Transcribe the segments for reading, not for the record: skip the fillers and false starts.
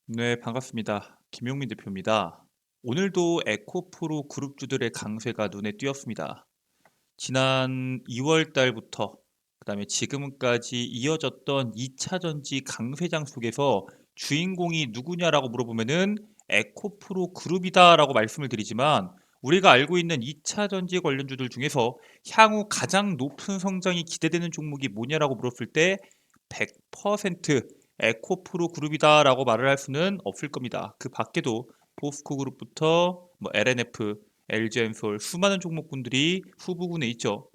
네, 반갑습니다. 김용민 대표입니다. 오늘도 에코프로 그룹주들의 강세가 눈에 띄었습니다. 지난 2월 달부터 그다음에 지금까지 이어졌던 2차 전지 강세장 속에서 주인공이 누구냐라고 물어보면은 에코프로 그룹이다라고 말씀을 드리지만 우리가 알고 있는 2차 전지 관련주들 중에서 향후 가장 높은 성장이 기대되는 종목이 뭐냐라고 물었을 때 100% 에코프로 그룹이다라고 말을 할 수는 없을 겁니다. 그 밖에도 포스코 그룹부터 LNF, LG엔솔 수많은 종목군들이 후보군에 있죠.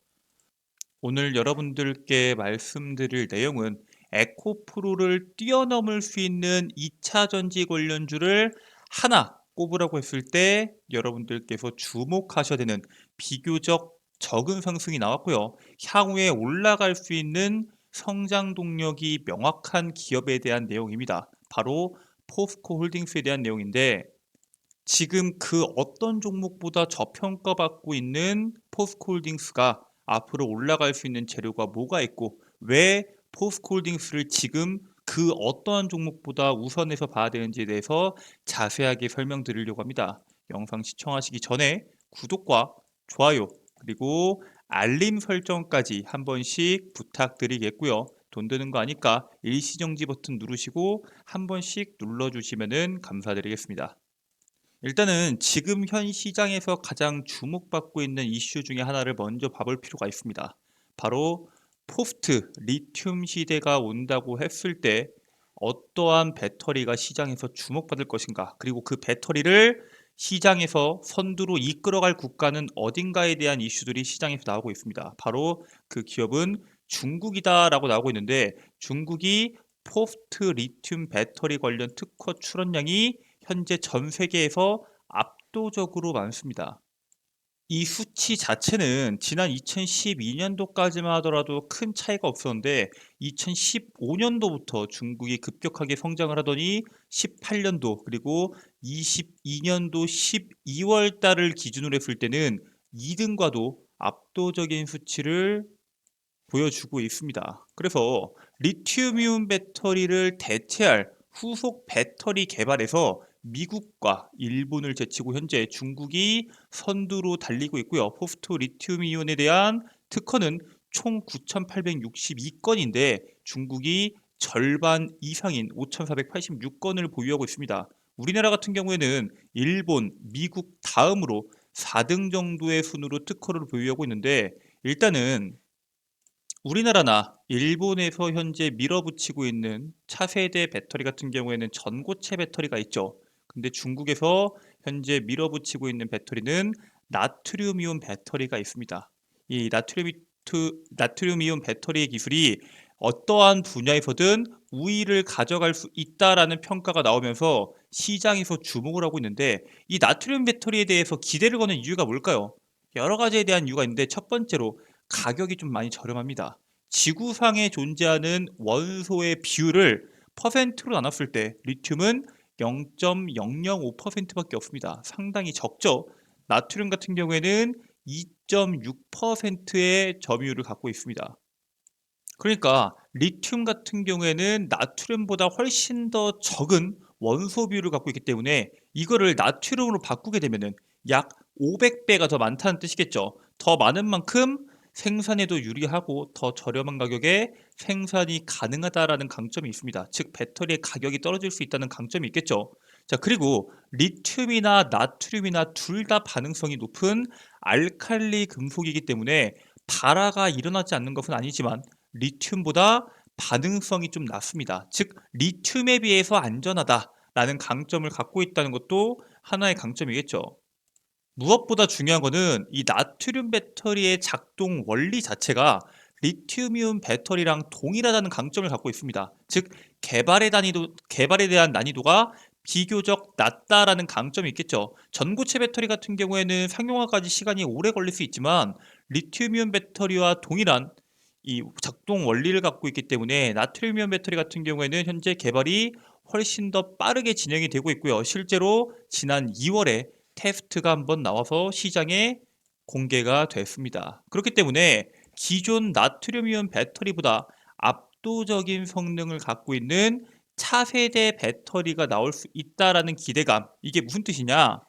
오늘 여러분들께 말씀드릴 내용은 에코프로를 뛰어넘을 수 있는 2차 전지 관련주를 하나 꼽으라고 했을 때 여러분들께서 주목하셔야 되는 비교적 적은 상승이 나왔고요. 향후에 올라갈 수 있는 성장 동력이 명확한 기업에 대한 내용입니다. 바로 포스코 홀딩스에 대한 내용인데 지금 그 어떤 종목보다 저평가받고 있는 포스코홀딩스가 앞으로 올라갈 수 있는 재료가 뭐가 있고 왜 포스코홀딩스를 지금 그 어떠한 종목보다 우선해서 봐야 되는지에 대해서 자세하게 설명드리려고 합니다. 영상 시청하시기 전에 구독과 좋아요 그리고 알림 설정까지 한 번씩 부탁드리겠고요. 돈 드는 거 아니까 일시정지 버튼 누르시고 한 번씩 눌러주시면 감사드리겠습니다. 일단은 지금 현 시장에서 가장 주목받고 있는 이슈 중에 하나를 먼저 봐볼 필요가 있습니다. 바로 포스트 리튬 시대가 온다고 했을 때 어떠한 배터리가 시장에서 주목받을 것인가, 그리고 그 배터리를 시장에서 선두로 이끌어갈 국가는 어딘가에 대한 이슈들이 시장에서 나오고 있습니다. 바로 그 기업은 중국이다라고 나오고 있는데, 중국이 포스트 리튬 배터리 관련 특허 출원량이 현재 전 세계에서 압도적으로 많습니다. 이 수치 자체는 지난 2012년도까지만 하더라도 큰 차이가 없었는데 2015년도부터 중국이 급격하게 성장을 하더니 18년도 그리고 22년도 12월 달을 기준으로 했을 때는 2등과도 압도적인 수치를 보여주고 있습니다. 그래서 리튬이온 배터리를 대체할 후속 배터리 개발에서 미국과 일본을 제치고 현재 중국이 선두로 달리고 있고요. 포스트 리튬이온에 대한 특허는 총 9,862건인데 중국이 절반 이상인 5,486건을 보유하고 있습니다. 우리나라 같은 경우에는 일본, 미국 다음으로 4등 정도의 순으로 특허를 보유하고 있는데, 일단은 우리나라나 일본에서 현재 밀어붙이고 있는 차세대 배터리 같은 경우에는 전고체 배터리가 있죠. 근데 중국에서 현재 밀어붙이고 있는 배터리는 나트륨이온 배터리가 있습니다. 이 나트륨이온 배터리의 기술이 어떠한 분야에서든 우위를 가져갈 수 있다라는 평가가 나오면서 시장에서 주목을 하고 있는데, 이 나트륨 배터리에 대해서 기대를 거는 이유가 뭘까요? 여러 가지에 대한 이유가 있는데, 첫 번째로 가격이 좀 많이 저렴합니다. 지구상에 존재하는 원소의 비율을 퍼센트로 나눴을 때 리튬은 0.005%밖에 없습니다. 상당히 적죠. 나트륨 같은 경우에는 2.6%의 점유율을 갖고 있습니다. 그러니까 리튬 같은 경우에는 나트륨보다 훨씬 더 적은 원소 비율을 갖고 있기 때문에 이거를 나트륨으로 바꾸게 되면은 약 500배가 더 많다는 뜻이겠죠. 더 많은 만큼 생산에도 유리하고 더 저렴한 가격에 생산이 가능하다라는 강점이 있습니다. 즉 배터리의 가격이 떨어질 수 있다는 강점이 있겠죠. 자, 그리고 리튬이나 나트륨이나 둘 다 반응성이 높은 알칼리 금속이기 때문에 발화가 일어나지 않는 것은 아니지만 리튬보다 반응성이 좀 낮습니다. 즉 리튬에 비해서 안전하다라는 강점을 갖고 있다는 것도 하나의 강점이겠죠. 무엇보다 중요한 거는 이 나트륨 배터리의 작동 원리 자체가 리튬이온 배터리랑 동일하다는 강점을 갖고 있습니다. 즉 개발에 대한 난이도가 비교적 낮다라는 강점이 있겠죠. 전고체 배터리 같은 경우에는 상용화까지 시간이 오래 걸릴 수 있지만 리튬이온 배터리와 동일한 이 작동 원리를 갖고 있기 때문에 나트륨이온 배터리 같은 경우에는 현재 개발이 훨씬 더 빠르게 진행이 되고 있고요. 실제로 지난 2월에 테스트가 한번 나와서 시장에 공개가 됐습니다. 그렇기 때문에 기존 나트륨이온 배터리보다 압도적인 성능을 갖고 있는 차세대 배터리가 나올 수 있다라는 기대감. 이게 무슨 뜻이냐?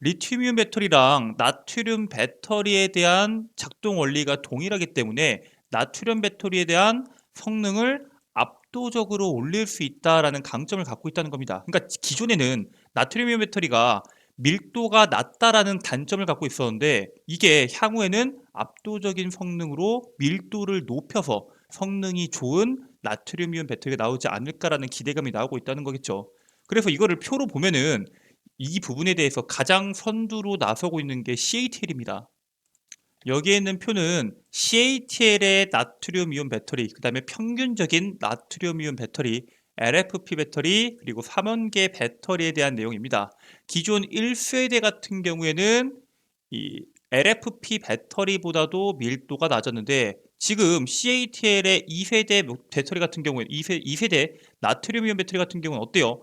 리튬이온 배터리랑 나트륨 배터리에 대한 작동 원리가 동일하기 때문에 나트륨 배터리에 대한 성능을 압도적으로 올릴 수 있다라는 강점을 갖고 있다는 겁니다. 그러니까 기존에는 나트륨이온 배터리가 밀도가 낮다라는 단점을 갖고 있었는데 이게 향후에는 압도적인 성능으로 밀도를 높여서 성능이 좋은 나트륨이온 배터리가 나오지 않을까라는 기대감이 나오고 있다는 거겠죠. 그래서 이거를 표로 보면은 이 부분에 대해서 가장 선두로 나서고 있는 게 CATL입니다. 여기에 있는 표는 CATL의 나트륨 이온 배터리, 그 다음에 평균적인 나트륨 이온 배터리, LFP 배터리, 그리고 3원계 배터리에 대한 내용입니다. 기존 1세대 같은 경우에는 이 LFP 배터리보다도 밀도가 낮았는데 지금 CATL의 2세대 배터리 같은 경우에는 2세대 나트륨 이온 배터리 같은 경우는 어때요?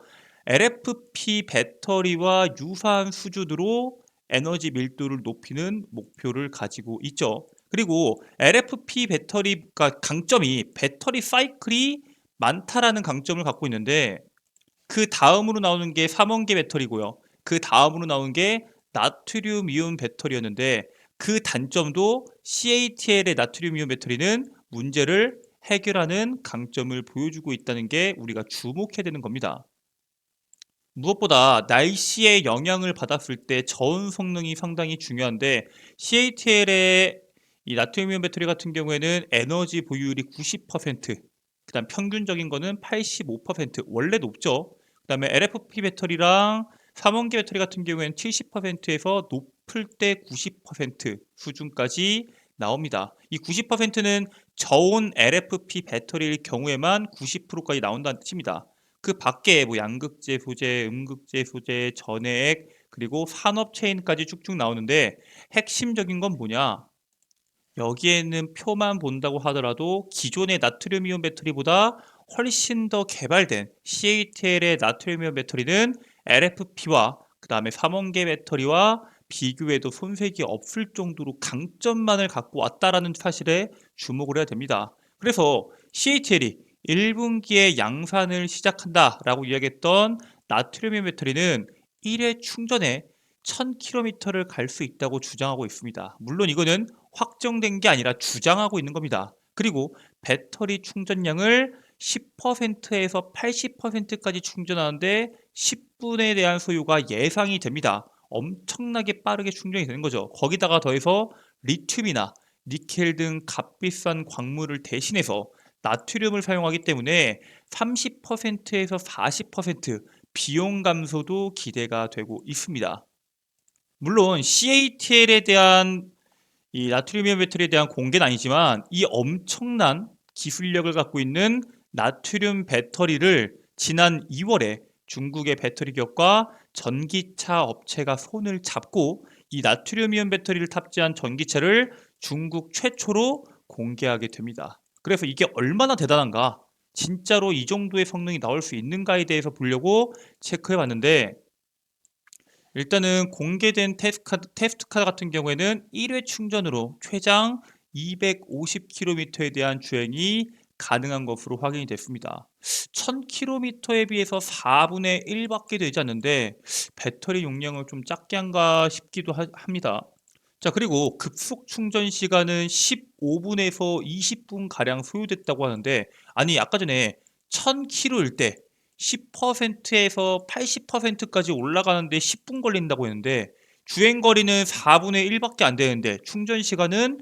LFP 배터리와 유사한 수준으로 에너지 밀도를 높이는 목표를 가지고 있죠. 그리고 LFP 배터리가 강점이 배터리 사이클이 많다라는 강점을 갖고 있는데 그 다음으로 나오는 게 3원계 배터리고요. 그 다음으로 나오는 게 나트륨 이온 배터리였는데 그 단점도 CATL의 나트륨 이온 배터리는 문제를 해결하는 강점을 보여주고 있다는 게 우리가 주목해야 되는 겁니다. 무엇보다 날씨의 영향을 받았을 때 저온 성능이 상당히 중요한데 CATL의 이 나트륨이온 배터리 같은 경우에는 에너지 보유율이 90%, 그다음 평균적인 거는 85%, 원래 높죠. 그다음에 LFP 배터리랑 3원계 배터리 같은 경우에는 70%에서 높을 때 90% 수준까지 나옵니다. 이 90%는 저온 LFP 배터리일 경우에만 90%까지 나온다는 뜻입니다. 그 밖에 뭐 양극재 소재, 음극재 소재, 전해액, 그리고 산업 체인까지 쭉쭉 나오는데 핵심적인 건 뭐냐? 여기에는 표만 본다고 하더라도 기존의 나트륨 이온 배터리보다 훨씬 더 개발된 CATL의 나트륨 이온 배터리는 LFP와 그 다음에 3원계 배터리와 비교해도 손색이 없을 정도로 강점만을 갖고 왔다라는 사실에 주목을 해야 됩니다. 그래서 CATL이 1분기에 양산을 시작한다라고 이야기했던 나트륨 이온 배터리는 1회 충전에 1000km를 갈 수 있다고 주장하고 있습니다. 물론 이거는 확정된 게 아니라 주장하고 있는 겁니다. 그리고 배터리 충전량을 10%에서 80%까지 충전하는데 10분에 대한 소요가 예상이 됩니다. 엄청나게 빠르게 충전이 되는 거죠. 거기다가 더해서 리튬이나 니켈 등 값비싼 광물을 대신해서 나트륨을 사용하기 때문에 30%에서 40% 비용 감소도 기대가 되고 있습니다. 물론 CATL에 대한 이 나트륨이온 배터리에 대한 공개는 아니지만 이 엄청난 기술력을 갖고 있는 나트륨 배터리를 지난 2월에 중국의 배터리 기업과 전기차 업체가 손을 잡고 이 나트륨이온 배터리를 탑재한 전기차를 중국 최초로 공개하게 됩니다. 그래서 이게 얼마나 대단한가? 진짜로 이 정도의 성능이 나올 수 있는가에 대해서 보려고 체크해 봤는데 일단은 공개된 테스트카 같은 경우에는 1회 충전으로 최장 250km에 대한 주행이 가능한 것으로 확인이 됐습니다. 1000km에 비해서 4분의 1밖에 되지 않는데 배터리 용량을 좀 작게 한가 싶기도 합니다. 자, 그리고 급속 충전 시간은 15분에서 20분 가량 소요됐다고 하는데 아니 아까 전에 1000km일 때 10%에서 80%까지 올라가는데 10분 걸린다고 했는데 주행 거리는 4분의 1밖에 안 되는데 충전 시간이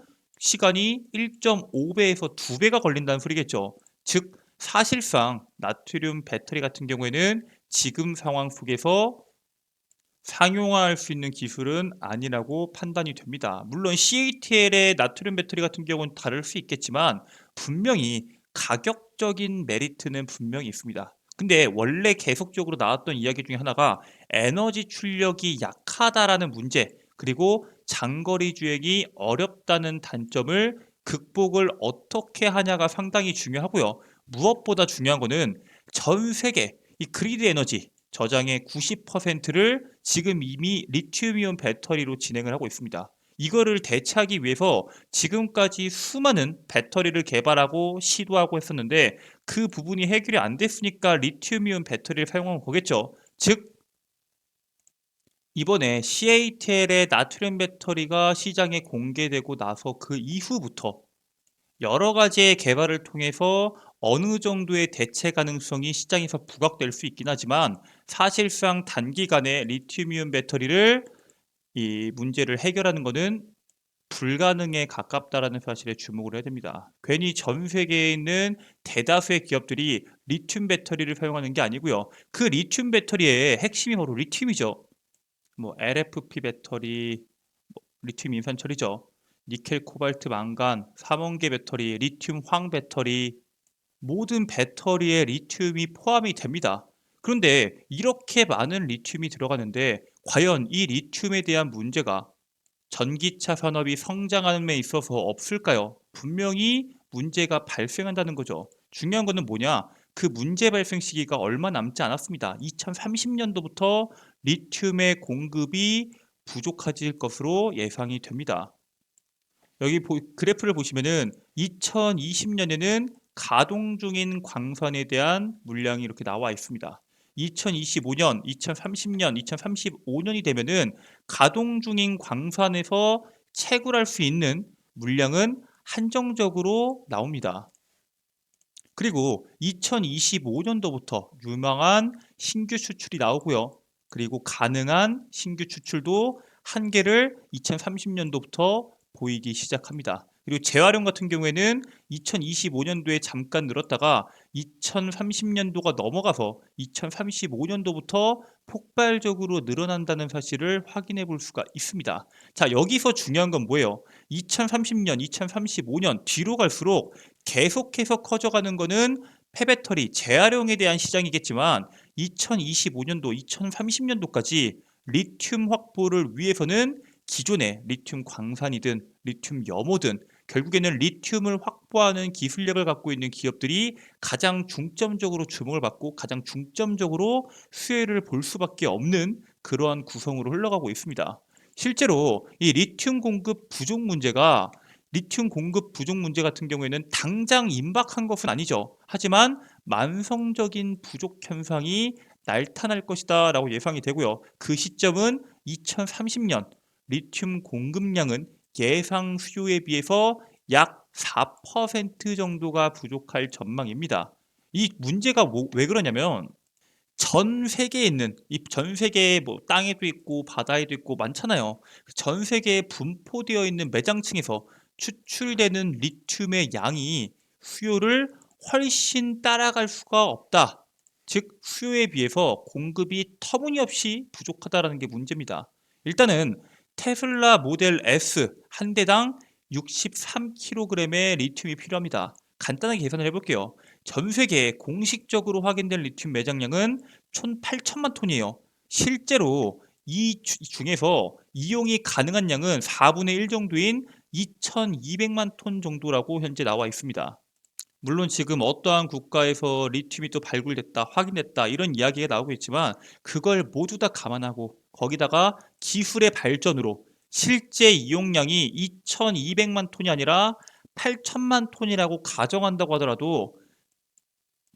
1.5배에서 2배가 걸린다는 소리겠죠. 즉 사실상 나트륨 배터리 같은 경우에는 지금 상황 속에서 상용화할 수 있는 기술은 아니라고 판단이 됩니다. 물론 CATL의 나트륨 배터리 같은 경우는 다를 수 있겠지만 분명히 가격적인 메리트는 분명히 있습니다. 근데 원래 계속적으로 나왔던 이야기 중에 하나가 에너지 출력이 약하다라는 문제, 그리고 장거리 주행이 어렵다는 단점을 극복을 어떻게 하냐가 상당히 중요하고요. 무엇보다 중요한 거는 전 세계 이 그리드 에너지 저장의 90%를 지금 이미 리튬이온 배터리로 진행을 하고 있습니다. 이거를 대체하기 위해서 지금까지 수많은 배터리를 개발하고 시도하고 했었는데 그 부분이 해결이 안 됐으니까 리튬이온 배터리를 사용한 거겠죠. 즉 이번에 CATL의 나트륨 배터리가 시장에 공개되고 나서 그 이후부터 여러 가지의 개발을 통해서 어느 정도의 대체 가능성이 시장에서 부각될 수 있긴 하지만 사실상 단기간에 리튬이온 배터리를 이 문제를 해결하는 것은 불가능에 가깝다라는 사실에 주목을 해야 됩니다. 괜히 전 세계에 있는 대다수의 기업들이 리튬 배터리를 사용하는 게 아니고요. 그 리튬 배터리의 핵심이 바로 리튬이죠. 뭐 LFP 배터리, 리튬 인산 처리죠. 니켈, 코발트, 망간, 삼원계 배터리, 리튬 황 배터리, 모든 배터리에 리튬이 포함이 됩니다. 그런데 이렇게 많은 리튬이 들어가는데 과연 이 리튬에 대한 문제가 전기차 산업이 성장하는 데 있어서 없을까요? 분명히 문제가 발생한다는 거죠. 중요한 거는 뭐냐? 그 문제 발생 시기가 얼마 남지 않았습니다. 2030년도부터 리튬의 공급이 부족해질 것으로 예상이 됩니다. 여기 그래프를 보시면은 2020년에는 가동 중인 광선에 대한 물량이 이렇게 나와 있습니다. 2025년, 2030년, 2035년이 되면은 가동 중인 광산에서 채굴할 수 있는 물량은 한정적으로 나옵니다. 그리고 2025년도부터 유망한 신규 수출이 나오고요. 그리고 가능한 신규 추출도 한계를 2030년도부터 보이기 시작합니다. 그리고 재활용 같은 경우에는 2025년도에 잠깐 늘었다가 2030년도가 넘어가서 2035년도부터 폭발적으로 늘어난다는 사실을 확인해 볼 수가 있습니다. 자, 여기서 중요한 건 뭐예요? 2030년, 2035년 뒤로 갈수록 계속해서 커져가는 거는 폐배터리 재활용에 대한 시장이겠지만 2025년도, 2030년도까지 리튬 확보를 위해서는 기존의 리튬 광산이든 리튬 염호든 결국에는 리튬을 확보하는 기술력을 갖고 있는 기업들이 가장 중점적으로 주목을 받고 가장 중점적으로 수혜를 볼 수밖에 없는 그러한 구성으로 흘러가고 있습니다. 실제로 이 리튬 공급 부족 문제가 리튬 공급 부족 문제 같은 경우에는 당장 임박한 것은 아니죠. 하지만 만성적인 부족 현상이 나타날 것이다 라고 예상이 되고요. 그 시점은 2030년 리튬 공급량은 예상 수요에 비해서 약 4% 정도가 부족할 전망입니다. 이 문제가 왜 그러냐면 전 세계에 있는 이 전 세계에 뭐 땅에도 있고 바다에도 있고 많잖아요. 전 세계에 분포되어 있는 매장층에서 추출되는 리튬의 양이 수요를 훨씬 따라갈 수가 없다. 즉 수요에 비해서 공급이 터무니없이 부족하다는 게 문제입니다. 일단은 테슬라 모델 S 한 대당 63kg의 리튬이 필요합니다. 간단하게 계산을 해볼게요. 전 세계에 공식적으로 확인된 리튬 매장량은 1,800만 톤이에요. 실제로 이 중에서 이용이 가능한 양은 4분의 1 정도인 2,200만 톤 정도라고 현재 나와 있습니다. 물론 지금 어떠한 국가에서 리튬이 또 발굴됐다, 확인됐다 이런 이야기가 나오고 있지만 그걸 모두 다 감안하고 거기다가 기술의 발전으로 실제 이용량이 2,200만 톤이 아니라 8천만 톤이라고 가정한다고 하더라도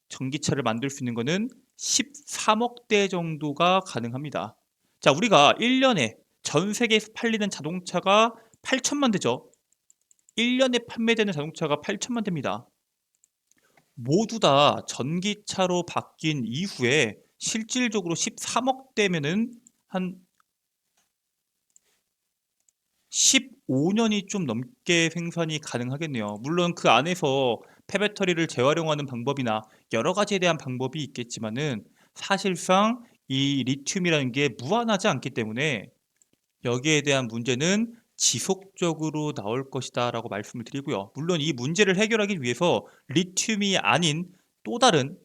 전기차를 만들 수 있는 거는 13억 대 정도가 가능합니다. 자, 우리가 1년에 전 세계에서 팔리는 자동차가 8천만 대죠. 1년에 판매되는 자동차가 8천만 대입니다. 모두 다 전기차로 바뀐 이후에 실질적으로 13억 대면은 한 15년이 좀 넘게 생산이 가능하겠네요. 물론 그 안에서 폐배터리를 재활용하는 방법이나 여러 가지에 대한 방법이 있겠지만은 사실상 이 리튬이라는 게 무한하지 않기 때문에 여기에 대한 문제는 지속적으로 나올 것이다라고 말씀을 드리고요. 물론 이 문제를 해결하기 위해서 리튬이 아닌 또 다른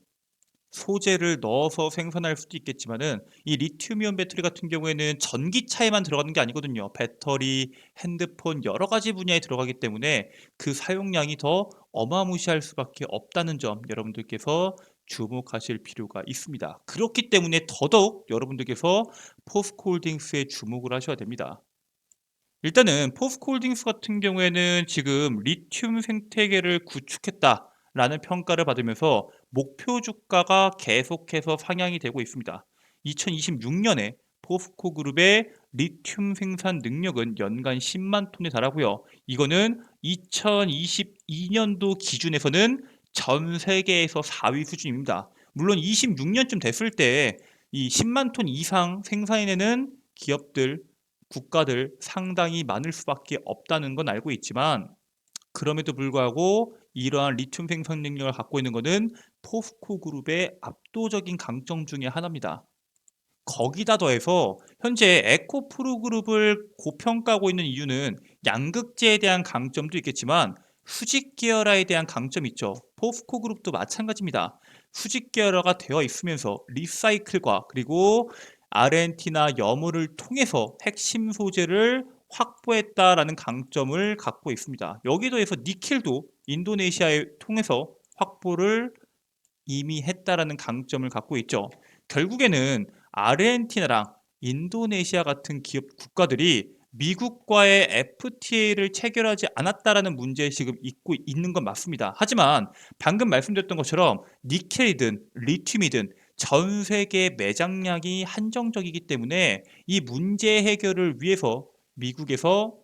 소재를 넣어서 생산할 수도 있겠지만은 이 리튬이온 배터리 같은 경우에는 전기차에만 들어가는 게 아니거든요. 배터리, 핸드폰 여러 가지 분야에 들어가기 때문에 그 사용량이 더 어마무시할 수밖에 없다는 점 여러분들께서 주목하실 필요가 있습니다. 그렇기 때문에 더더욱 여러분들께서 포스코홀딩스에 주목을 하셔야 됩니다. 일단은 포스코홀딩스 같은 경우에는 지금 리튬 생태계를 구축했다라는 평가를 받으면서 목표 주가가 계속해서 상향이 되고 있습니다. 2026년에 포스코 그룹의 리튬 생산 능력은 연간 10만 톤에 달하고요. 이거는 2022년도 기준에서는 전 세계에서 4위 수준입니다. 물론 26년쯤 됐을 때 이 10만 톤 이상 생산해내는 기업들 국가들 상당히 많을 수밖에 없다는 건 알고 있지만 그럼에도 불구하고 이러한 리튬 생산 능력을 갖고 있는 것은 포스코 그룹의 압도적인 강점 중에 하나입니다. 거기다 더해서 현재 에코프로 그룹을 고평가하고 있는 이유는 양극재에 대한 강점도 있겠지만 수직 계열화에 대한 강점이 있죠. 포스코 그룹도 마찬가지입니다. 수직 계열화가 되어 있으면서 리사이클과 그리고 아르헨티나 염호를 통해서 핵심 소재를 확보했다라는 강점을 갖고 있습니다. 여기에 더해서 니켈도 인도네시아에 통해서 확보를 이미 했다라는 강점을 갖고 있죠. 결국에는 아르헨티나랑 인도네시아 같은 기업 국가들이 미국과의 FTA를 체결하지 않았다라는 문제의식을 잊고 있는 건 맞습니다. 하지만 방금 말씀드렸던 것처럼 니켈이든 리튬이든 전 세계 매장량이 한정적이기 때문에 이 문제 해결을 위해서 미국에서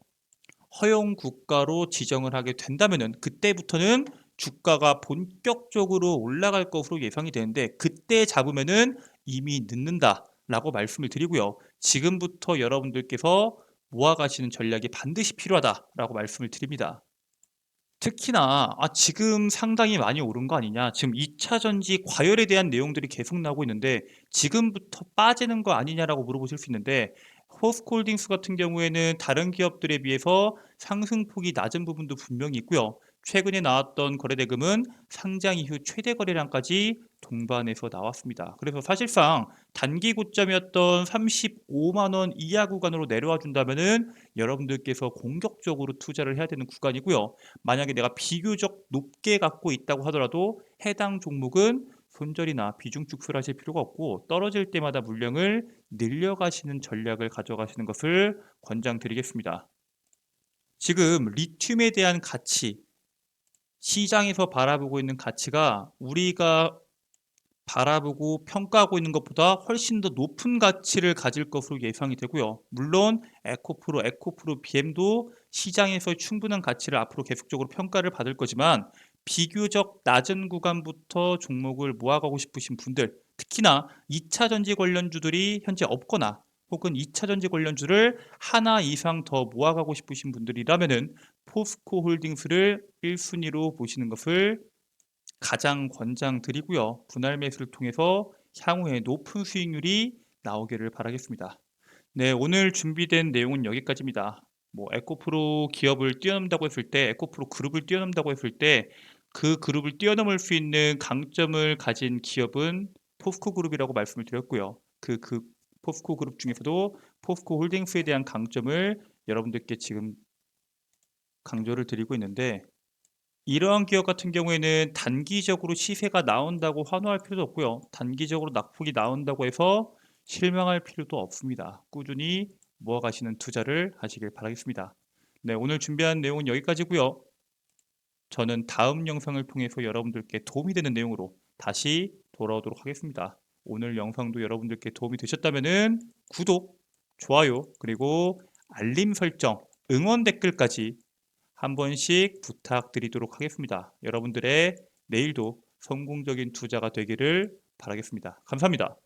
허용 국가로 지정을 하게 된다면은 그때부터는 주가가 본격적으로 올라갈 것으로 예상이 되는데 그때 잡으면은 이미 늦는다라고 말씀을 드리고요. 지금부터 여러분들께서 모아가시는 전략이 반드시 필요하다라고 말씀을 드립니다. 특히나 지금 상당히 많이 오른 거 아니냐. 지금 2차 전지 과열에 대한 내용들이 계속 나오고 있는데 지금부터 빠지는 거 아니냐라고 물어보실 수 있는데 포스코홀딩스 같은 경우에는 다른 기업들에 비해서 상승폭이 낮은 부분도 분명히 있고요. 최근에 나왔던 거래대금은 상장 이후 최대 거래량까지 동반해서 나왔습니다. 그래서 사실상 단기 고점이었던 35만 원 이하 구간으로 내려와 준다면은 여러분들께서 공격적으로 투자를 해야 되는 구간이고요. 만약에 내가 비교적 높게 갖고 있다고 하더라도 해당 종목은 손절이나 비중 축소를 하실 필요가 없고 떨어질 때마다 물량을 늘려가시는 전략을 가져가시는 것을 권장드리겠습니다. 지금 리튬에 대한 가치, 시장에서 바라보고 있는 가치가 우리가 바라보고 평가하고 있는 것보다 훨씬 더 높은 가치를 가질 것으로 예상이 되고요. 물론 에코프로 BM도 시장에서 충분한 가치를 앞으로 계속적으로 평가를 받을 거지만 비교적 낮은 구간부터 종목을 모아가고 싶으신 분들, 특히나 2차 전지 관련주들이 현재 없거나 혹은 2차 전지 관련주를 하나 이상 더 모아가고 싶으신 분들이라면은 포스코 홀딩스를 1순위로 보시는 것을 가장 권장드리고요. 분할 매수를 통해서 향후에 높은 수익률이 나오기를 바라겠습니다. 네, 오늘 준비된 내용은 여기까지입니다. 뭐 에코프로 기업을 뛰어넘는다고 했을 때, 에코프로 그룹을 뛰어넘는다고 했을 때 그 그룹을 뛰어넘을 수 있는 강점을 가진 기업은 포스코 그룹이라고 말씀을 드렸고요. 그 포스코 그룹 중에서도 포스코 홀딩스에 대한 강점을 여러분들께 지금 강조를 드리고 있는데 이러한 기업 같은 경우에는 단기적으로 시세가 나온다고 환호할 필요도 없고요. 단기적으로 낙폭이 나온다고 해서 실망할 필요도 없습니다. 꾸준히 모아가시는 투자를 하시길 바라겠습니다. 네, 오늘 준비한 내용은 여기까지고요. 저는 다음 영상을 통해서 여러분들께 도움이 되는 내용으로 다시 돌아오도록 하겠습니다. 오늘 영상도 여러분들께 도움이 되셨다면 구독, 좋아요, 그리고 알림 설정, 응원 댓글까지 한 번씩 부탁드리도록 하겠습니다. 여러분들의 내일도 성공적인 투자가 되기를 바라겠습니다. 감사합니다.